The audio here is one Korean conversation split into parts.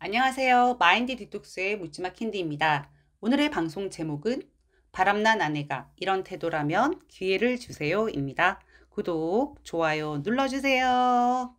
안녕하세요. 마인드 디톡스의 묻지마 캔디입니다. 오늘의 방송 제목은 바람난 아내가 이런 태도라면 기회를 주세요입니다. 구독, 좋아요 눌러주세요.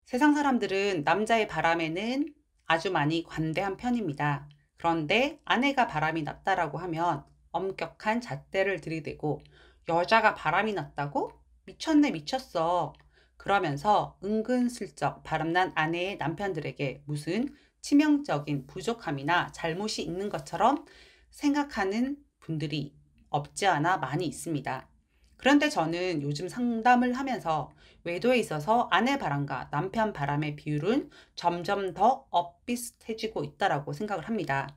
세상 사람들은 남자의 바람에는 아주 많이 관대한 편입니다. 그런데 아내가 바람이 났다라고 하면 엄격한 잣대를 들이대고 여자가 바람이 났다고? 미쳤네 미쳤어. 그러면서 은근슬쩍 바람난 아내의 남편들에게 무슨 치명적인 부족함이나 잘못이 있는 것처럼 생각하는 분들이 없지 않아 많이 있습니다. 그런데 저는 요즘 상담을 하면서 외도에 있어서 아내 바람과 남편 바람의 비율은 점점 더 엇비슷해지고 있다고 생각을 합니다.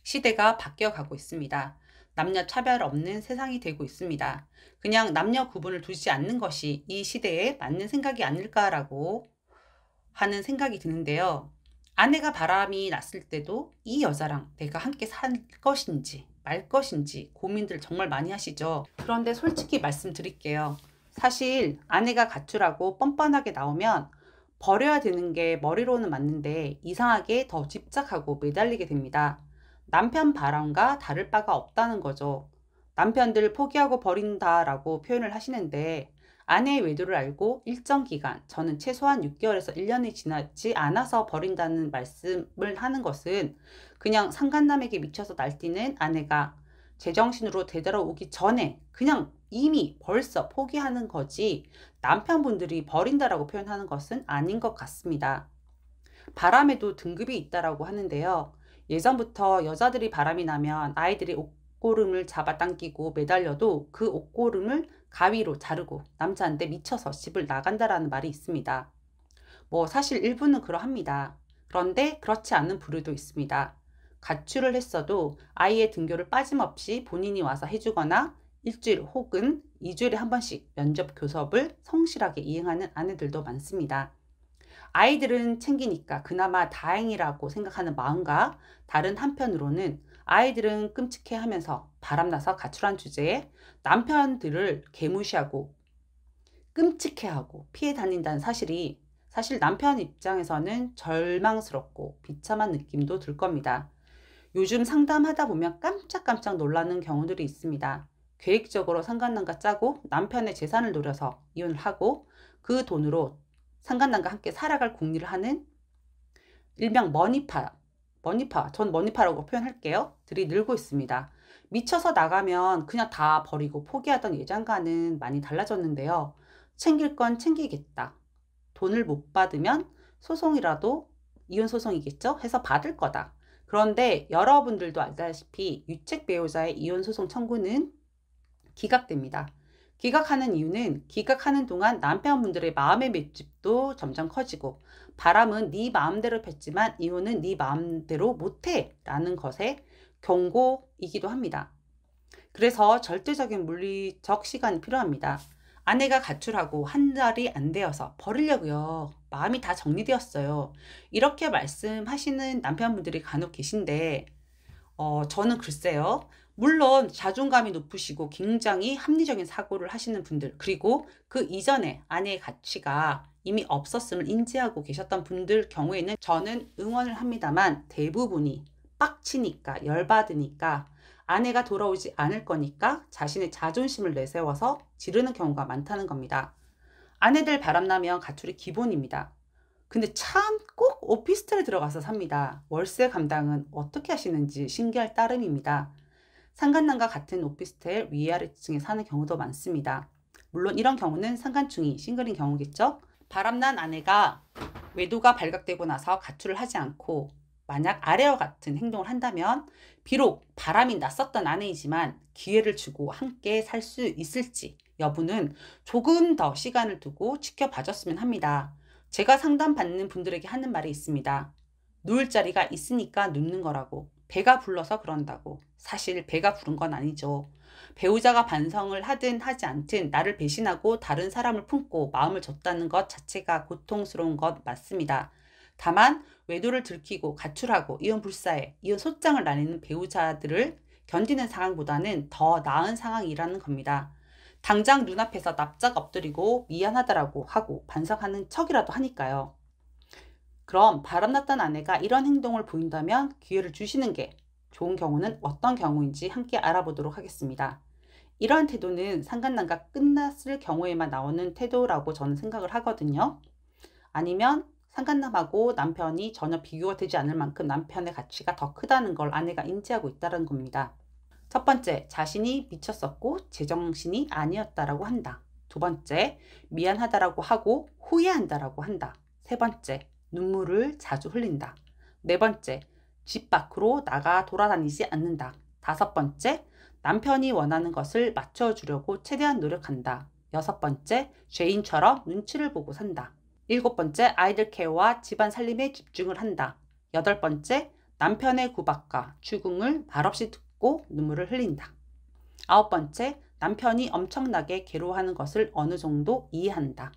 시대가 바뀌어가고 있습니다. 남녀 차별 없는 세상이 되고 있습니다. 그냥 남녀 구분을 두지 않는 것이 이 시대에 맞는 생각이 아닐까라고 하는 생각이 드는데요. 아내가 바람이 났을 때도 이 여자랑 내가 함께 살 것인지 말 것인지 고민들 정말 많이 하시죠. 그런데 솔직히 말씀드릴게요. 사실 아내가 가출하고 뻔뻔하게 나오면 버려야 되는 게 머리로는 맞는데 이상하게 더 집착하고 매달리게 됩니다. 남편 바람과 다를 바가 없다는 거죠. 남편들 포기하고 버린다라고 표현을 하시는데 아내의 외도를 알고 일정 기간, 저는 최소한 6개월에서 1년이 지나지 않아서 버린다는 말씀을 하는 것은 그냥 상간남에게 미쳐서 날뛰는 아내가 제정신으로 되돌아오기 전에 그냥 이미 벌써 포기하는 거지 남편분들이 버린다라고 표현하는 것은 아닌 것 같습니다. 바람에도 등급이 있다라고 하는데요. 예전부터 여자들이 바람이 나면 아이들이 옷고름을 잡아당기고 매달려도 그 옷고름을 가위로 자르고 남자한테 미쳐서 집을 나간다라는 말이 있습니다. 사실 일부는 그러합니다. 그런데 그렇지 않은 부류도 있습니다. 가출을 했어도 아이의 등교를 빠짐없이 본인이 와서 해주거나 일주일 혹은 2주일에 한 번씩 면접 교섭을 성실하게 이행하는 아내들도 많습니다. 아이들은 챙기니까 그나마 다행이라고 생각하는 마음과 다른 한편으로는 아이들은 끔찍해하면서 바람나서 가출한 주제에 남편들을 개무시하고 끔찍해하고 피해 다닌다는 사실이 사실 남편 입장에서는 절망스럽고 비참한 느낌도 들 겁니다. 요즘 상담하다 보면 깜짝깜짝 놀라는 경우들이 있습니다. 계획적으로 상간남과 짜고 남편의 재산을 노려서 이혼을 하고 그 돈으로 상간남과 함께 살아갈 궁리를 하는 일명 전 머니파라고 표현할게요. 들이 늘고 있습니다. 미쳐서 나가면 그냥 다 버리고 포기하던 예전과는 많이 달라졌는데요. 챙길 건 챙기겠다. 돈을 못 받으면 소송이라도 이혼 소송이겠죠? 해서 받을 거다. 그런데 여러분들도 알다시피 유책 배우자의 이혼 소송 청구는 기각됩니다. 기각하는 이유는 기각하는 동안 남편분들의 마음의 맷집도 점점 커지고 바람은 네 마음대로 폈지만 이혼은 네 마음대로 못해 라는 것의 경고이기도 합니다. 그래서 절대적인 물리적 시간이 필요합니다. 아내가 가출하고 한 달이 안 되어서 버리려고요. 마음이 다 정리되었어요. 이렇게 말씀하시는 남편분들이 간혹 계신데 저는 글쎄요. 물론 자존감이 높으시고 굉장히 합리적인 사고를 하시는 분들, 그리고 그 이전에 아내의 가치가 이미 없었음을 인지하고 계셨던 분들 경우에는 저는 응원을 합니다만 대부분이 빡치니까 열받으니까 아내가 돌아오지 않을 거니까 자신의 자존심을 내세워서 지르는 경우가 많다는 겁니다. 아내들 바람나면 가출이 기본입니다. 근데 참 꼭 오피스텔에 들어가서 삽니다. 월세 감당은 어떻게 하시는지 신기할 따름입니다. 상간남과 같은 오피스텔 위아래층에 사는 경우도 많습니다. 물론 이런 경우는 상간충이 싱글인 경우겠죠. 바람난 아내가 외도가 발각되고 나서 가출을 하지 않고 만약 아래와 같은 행동을 한다면 비록 바람이 났었던 아내이지만 기회를 주고 함께 살 수 있을지 여부는 조금 더 시간을 두고 지켜봐줬으면 합니다. 제가 상담받는 분들에게 하는 말이 있습니다. 누울 자리가 있으니까 눕는 거라고. 배가 불러서 그런다고. 사실 배가 부른 건 아니죠. 배우자가 반성을 하든 하지 않든 나를 배신하고 다른 사람을 품고 마음을 줬다는 것 자체가 고통스러운 것 맞습니다. 다만 외도를 들키고 가출하고 이혼 불사에 이혼 소장을 나뉘는 배우자들을 견디는 상황보다는 더 나은 상황이라는 겁니다. 당장 눈앞에서 납작 엎드리고 미안하다라고 하고 반성하는 척이라도 하니까요. 그럼 바람났던 아내가 이런 행동을 보인다면 기회를 주시는 게 좋은 경우는 어떤 경우인지 함께 알아보도록 하겠습니다. 이러한 태도는 상간난가 끝났을 경우에만 나오는 태도라고 저는 생각을 하거든요. 아니면 상간남하고 남편이 전혀 비교가 되지 않을 만큼 남편의 가치가 더 크다는 걸 아내가 인지하고 있다는 겁니다. 첫 번째, 자신이 미쳤었고 제정신이 아니었다라고 한다. 두 번째, 미안하다라고 하고 후회한다라고 한다. 세 번째, 눈물을 자주 흘린다. 네 번째, 집 밖으로 나가 돌아다니지 않는다. 다섯 번째, 남편이 원하는 것을 맞춰주려고 최대한 노력한다. 여섯 번째, 죄인처럼 눈치를 보고 산다. 일곱 번째, 아이들 케어와 집안 살림에 집중을 한다. 여덟 번째, 남편의 구박과 추궁을 말없이 듣고 눈물을 흘린다. 아홉 번째, 남편이 엄청나게 괴로워하는 것을 어느 정도 이해한다.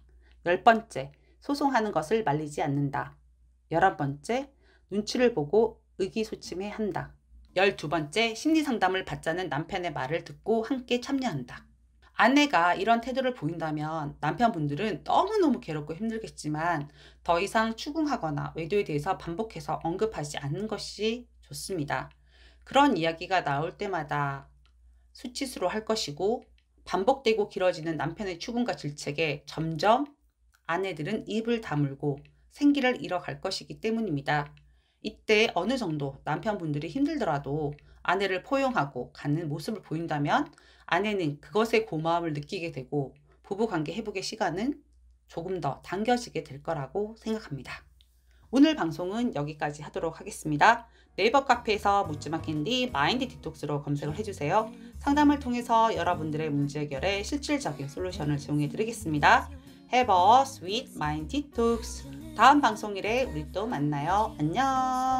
열 번째, 소송하는 것을 말리지 않는다. 11번째, 눈치를 보고 의기소침해 한다. 12번째, 심리상담을 받자는 남편의 말을 듣고 함께 참여한다. 아내가 이런 태도를 보인다면 남편분들은 너무너무 괴롭고 힘들겠지만 더 이상 추궁하거나 외도에 대해서 반복해서 언급하지 않는 것이 좋습니다. 그런 이야기가 나올 때마다 수치스러워 할 것이고 반복되고 길어지는 남편의 추궁과 질책에 점점 아내들은 입을 다물고 생기를 잃어갈 것이기 때문입니다. 이때 어느 정도 남편분들이 힘들더라도 아내를 포용하고 갖는 모습을 보인다면 아내는 그것의 고마움을 느끼게 되고 부부관계 회복의 시간은 조금 더 당겨지게 될 거라고 생각합니다. 오늘 방송은 여기까지 하도록 하겠습니다. 네이버 카페에서 묻지마 캔디 마인드 디톡스로 검색을 해주세요. 상담을 통해서 여러분들의 문제 해결에 실질적인 솔루션을 제공해 드리겠습니다. Have a sweet mind detox. 다음 방송일에 우리 또 만나요. 안녕.